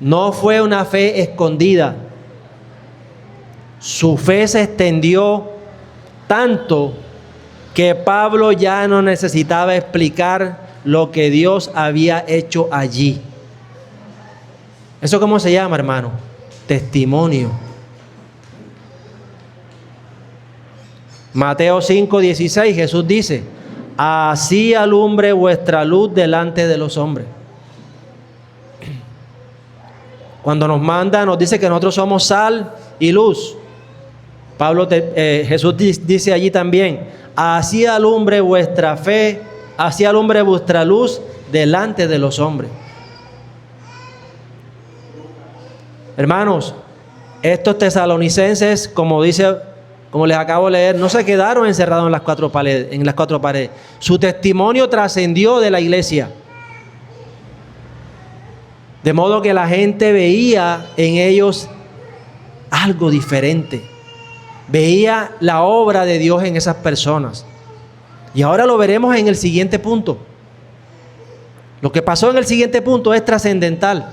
No fue una fe escondida. Su fe se extendió tanto que Pablo ya no necesitaba explicar lo que Dios había hecho allí. ¿Eso cómo se llama, hermano? Testimonio. Mateo 5:16, Jesús dice: así alumbre vuestra luz delante de los hombres. Cuando nos manda, nos dice que nosotros somos sal y luz. Jesús dice allí también: así alumbre vuestra fe, así alumbre vuestra luz delante de los hombres. Hermanos, estos tesalonicenses, como les acabo de leer, no se quedaron encerrados en las cuatro paredes. Su testimonio trascendió de la iglesia. De modo que la gente veía en ellos algo diferente. Veía la obra de Dios en esas personas. Y ahora lo veremos en el siguiente punto. Lo que pasó en el siguiente punto es trascendental.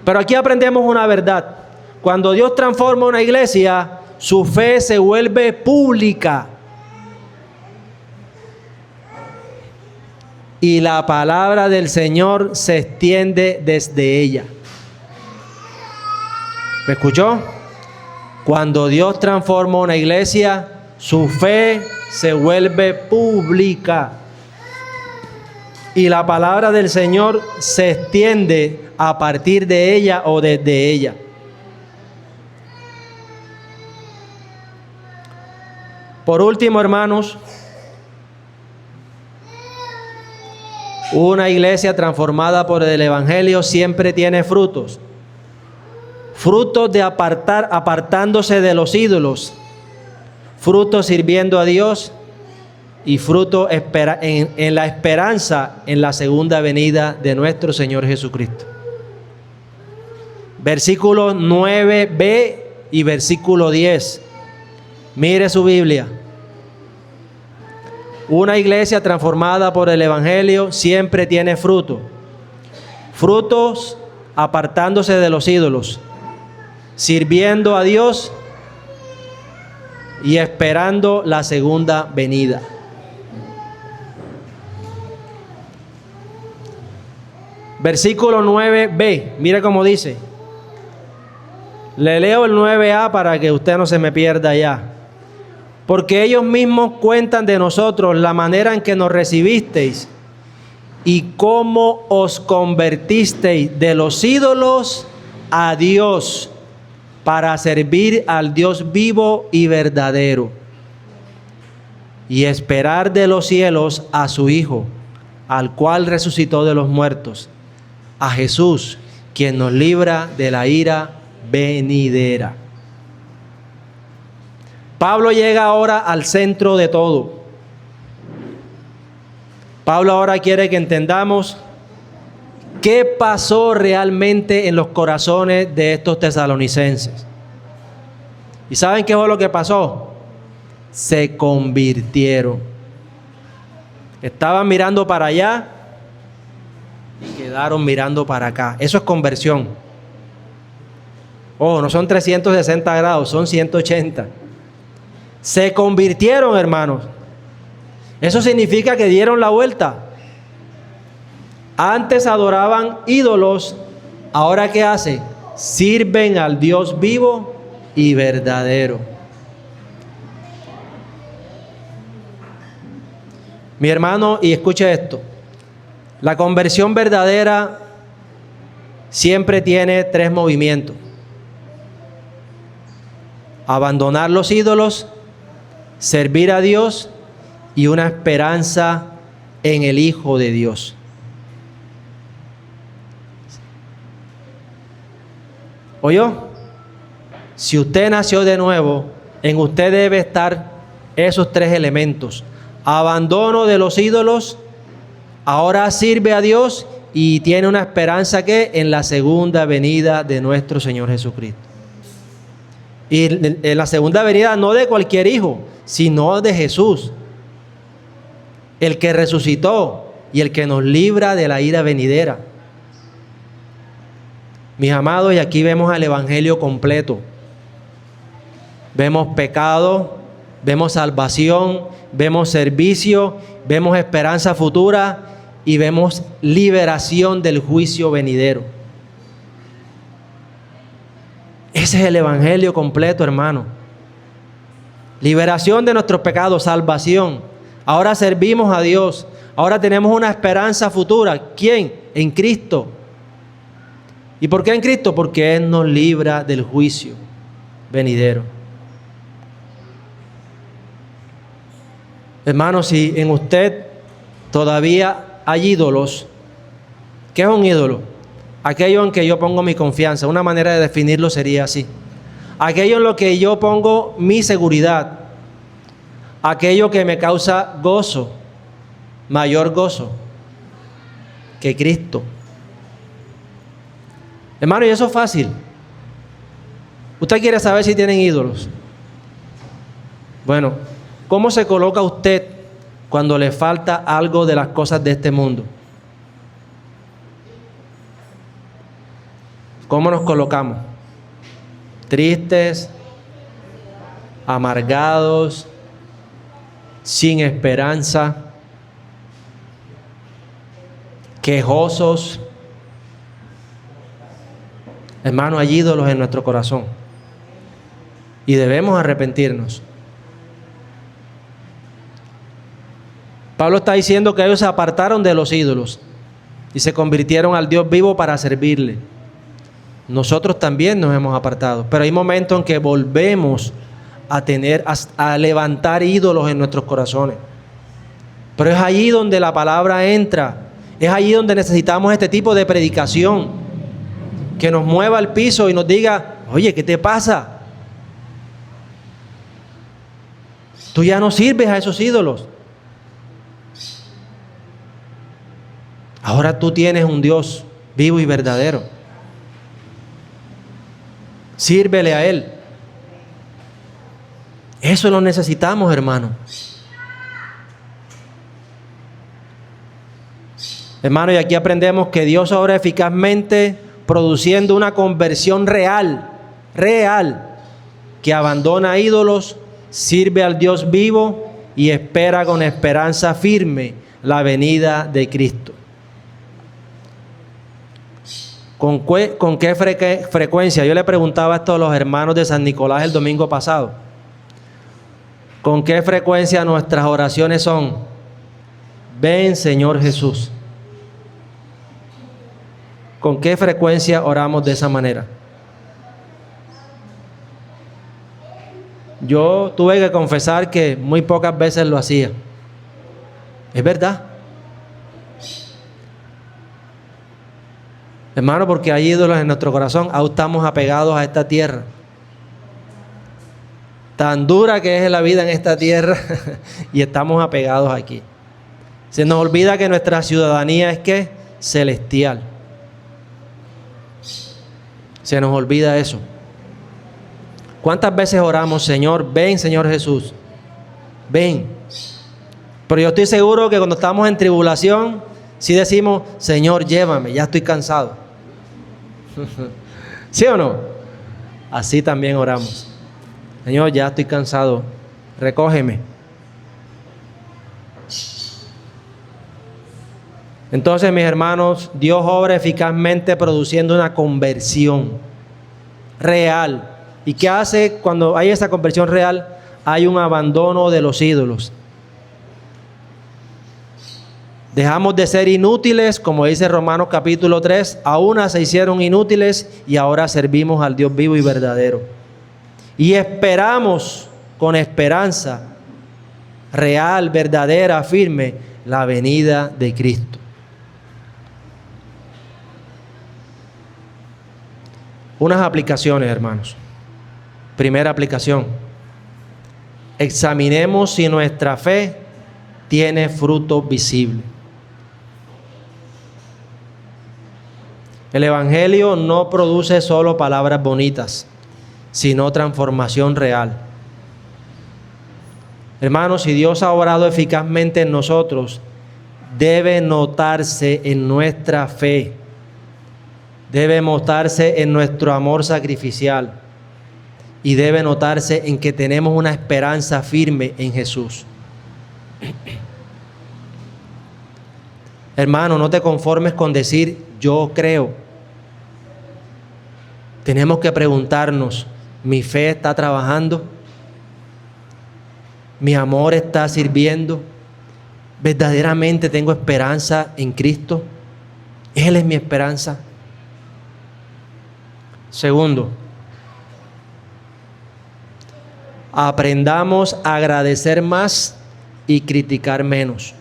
Pero aquí aprendemos una verdad. Cuando Dios transforma una iglesia, su fe se vuelve pública. Y la palabra del Señor se extiende desde ella. ¿Me escuchó? Cuando Dios transforma una iglesia, su fe se vuelve pública. Y la palabra del Señor se extiende a partir de ella o desde ella. Por último, hermanos, una iglesia transformada por el Evangelio siempre tiene frutos. Frutos de apartándose de los ídolos. Frutos sirviendo a Dios. Y fruto en la esperanza en la segunda venida de nuestro Señor Jesucristo. Versículos 9b y versículo 10. Mire su Biblia. Una iglesia transformada por el Evangelio siempre tiene fruto. Frutos apartándose de los ídolos, sirviendo a Dios y esperando la segunda venida. Versículo 9b, mire cómo dice. Le leo el 9a para que usted no se me pierda ya. Porque ellos mismos cuentan de nosotros la manera en que nos recibisteis y cómo os convertisteis de los ídolos a Dios para servir al Dios vivo y verdadero y esperar de los cielos a su Hijo, al cual resucitó de los muertos, a Jesús, quien nos libra de la ira venidera. Pablo llega ahora al centro de todo. Pablo ahora quiere que entendamos qué pasó realmente en los corazones de estos tesalonicenses. ¿Y saben qué fue lo que pasó? Se convirtieron. Estaban mirando para allá y quedaron mirando para acá. Eso es conversión. Oh, no son 360 grados, son 180. Se convirtieron, hermanos. Eso significa que dieron la vuelta. Antes adoraban ídolos, ahora ¿qué hace? Sirven al Dios vivo y verdadero. Mi hermano, y escuche esto. La conversión verdadera siempre tiene 3 movimientos: abandonar los ídolos, servir a Dios y una esperanza en el Hijo de Dios. ¿Oyó? Si usted nació de nuevo, en usted debe estar esos 3 elementos: abandono de los ídolos, ahora sirve a Dios y tiene una esperanza que en la segunda venida de nuestro Señor Jesucristo. Y en la segunda venida no de cualquier hijo, sino de Jesús, el que resucitó y el que nos libra de la ira venidera. Mis amados, y aquí vemos el Evangelio completo. Vemos pecado, vemos salvación, vemos servicio, vemos esperanza futura y vemos liberación del juicio venidero. Ese es el Evangelio completo, hermano. Liberación de nuestros pecados, salvación. Ahora servimos a Dios. Ahora tenemos una esperanza futura. ¿Quién? En Cristo. ¿Y por qué en Cristo? Porque Él nos libra del juicio venidero. Hermano, si en usted todavía hay ídolos, ¿qué es un ídolo? Aquello en que yo pongo mi confianza. Una manera de definirlo sería así: aquello en lo que yo pongo mi seguridad, aquello que me causa gozo, mayor gozo que Cristo. Hermano, y eso es fácil. Usted quiere saber si tienen ídolos. Bueno, ¿cómo se coloca usted cuando le falta algo de las cosas de este mundo? ¿Cómo nos colocamos? Tristes, amargados, sin esperanza, quejosos. Hermano, hay ídolos en nuestro corazón y debemos arrepentirnos. Pablo está diciendo que ellos se apartaron de los ídolos y se convirtieron al Dios vivo para servirle. Nosotros también nos hemos apartado, pero hay momentos en que volvemos a levantar ídolos en nuestros corazones. Pero es allí donde la palabra entra, es allí donde necesitamos este tipo de predicación que nos mueva al piso y nos diga: oye, ¿qué te pasa? Tú ya no sirves a esos ídolos. Ahora tú tienes un Dios vivo y verdadero. Sírvele a Él. Eso lo necesitamos, hermano. Hermano, y aquí aprendemos que Dios obra eficazmente produciendo una conversión real, que abandona ídolos, sirve al Dios vivo y espera con esperanza firme la venida de Cristo. ¿Con qué frecuencia? Yo le preguntaba esto a los hermanos de San Nicolás el domingo pasado. ¿Con qué frecuencia nuestras oraciones son? Ven, Señor Jesús. ¿Con qué frecuencia oramos de esa manera? Yo tuve que confesar que muy pocas veces lo hacía. Es verdad. Hermano, porque hay ídolos en nuestro corazón, aún estamos apegados a esta tierra. Tan dura que es la vida en esta tierra y estamos apegados aquí. Se nos olvida que nuestra ciudadanía es ¿qué? Celestial. Se nos olvida eso. ¿Cuántas veces oramos, Señor, ven, Señor Jesús? Ven. Pero yo estoy seguro que cuando estamos en tribulación, sí decimos, Señor, llévame, ya estoy cansado. ¿Sí o no? Así también oramos. Señor, ya estoy cansado, recógeme. Entonces, mis hermanos, Dios obra eficazmente produciendo una conversión real. ¿Y qué hace cuando hay esa conversión real? Hay un abandono de los ídolos. Dejamos de ser inútiles, como dice Romanos capítulo 3, a una se hicieron inútiles y ahora servimos al Dios vivo y verdadero. Y esperamos con esperanza real, verdadera, firme, la venida de Cristo. Unas aplicaciones, hermanos. Primera aplicación. Examinemos si nuestra fe tiene fruto visible. El Evangelio no produce solo palabras bonitas, sino transformación real. Hermanos, si Dios ha obrado eficazmente en nosotros, debe notarse en nuestra fe. Debe notarse en nuestro amor sacrificial. Y debe notarse en que tenemos una esperanza firme en Jesús. Hermano, no te conformes con decir, yo creo. Tenemos que preguntarnos, ¿mi fe está trabajando? ¿Mi amor está sirviendo? ¿Verdaderamente tengo esperanza en Cristo? Él es mi esperanza. Segundo, aprendamos a agradecer más y criticar menos.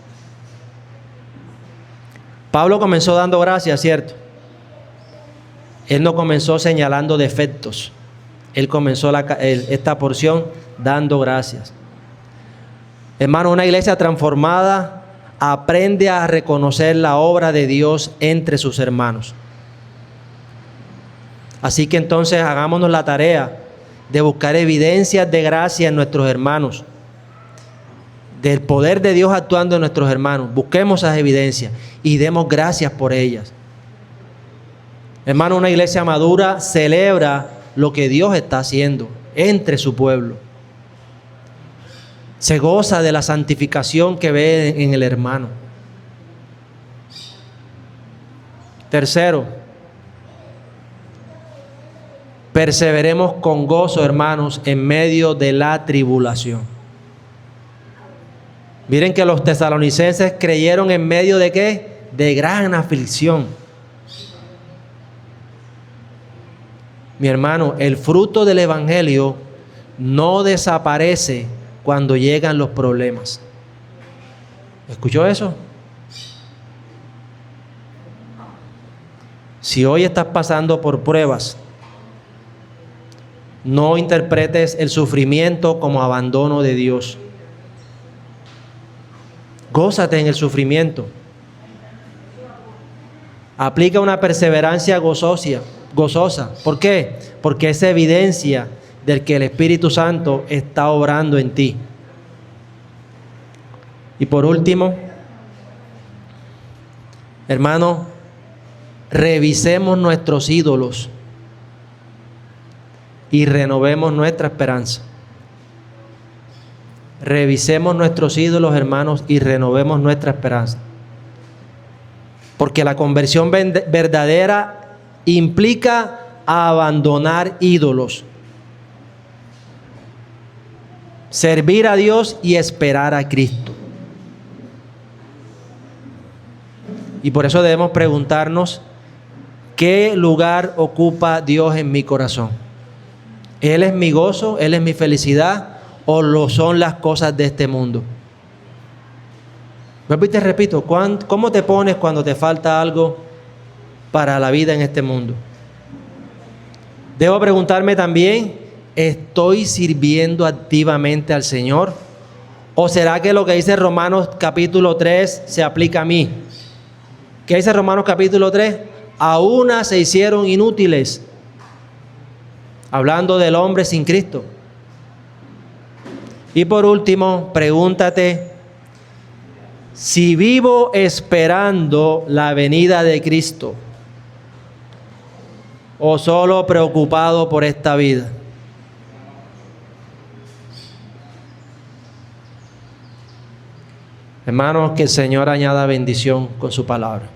Pablo comenzó dando gracias, ¿cierto? Él no comenzó señalando defectos. Él comenzó esta porción dando gracias. Hermano, una iglesia transformada aprende a reconocer la obra de Dios entre sus hermanos. Así que entonces hagámonos la tarea de buscar evidencias de gracia en nuestros hermanos, del poder de Dios actuando en nuestros hermanos. Busquemos esas evidencias y demos gracias por ellas. Hermano, una iglesia madura celebra lo que Dios está haciendo entre su pueblo. Se goza de la santificación que ve en el hermano. Tercero, perseveremos con gozo, hermanos, en medio de la tribulación. Miren que los tesalonicenses creyeron en medio de ¿qué? De gran aflicción. Mi hermano, el fruto del Evangelio no desaparece cuando llegan los problemas. ¿Escuchó eso? Si hoy estás pasando por pruebas, no interpretes el sufrimiento como abandono de Dios. Gózate en el sufrimiento. Aplica una perseverancia gozosa. ¿Por qué? Porque es evidencia del que el Espíritu Santo está obrando en ti. Y por último, hermano, revisemos nuestros ídolos y renovemos nuestra esperanza. Revisemos nuestros ídolos, hermanos, y renovemos nuestra esperanza. Porque la conversión verdadera implica abandonar ídolos, servir a Dios y esperar a Cristo. Y por eso debemos preguntarnos, ¿qué lugar ocupa Dios en mi corazón? ¿Él es mi gozo? ¿Él es mi felicidad? ¿O lo son las cosas de este mundo? Vuelvo y te repito, ¿cómo te pones cuando te falta algo para la vida en este mundo? Debo preguntarme también, ¿estoy sirviendo activamente al Señor? ¿O será que lo que dice Romanos capítulo 3 se aplica a mí? ¿Qué dice Romanos capítulo 3? A una se hicieron inútiles. Hablando del hombre sin Cristo. Y por último, pregúntate, si vivo esperando la venida de Cristo o solo preocupado por esta vida. Hermanos, que el Señor añada bendición con su palabra.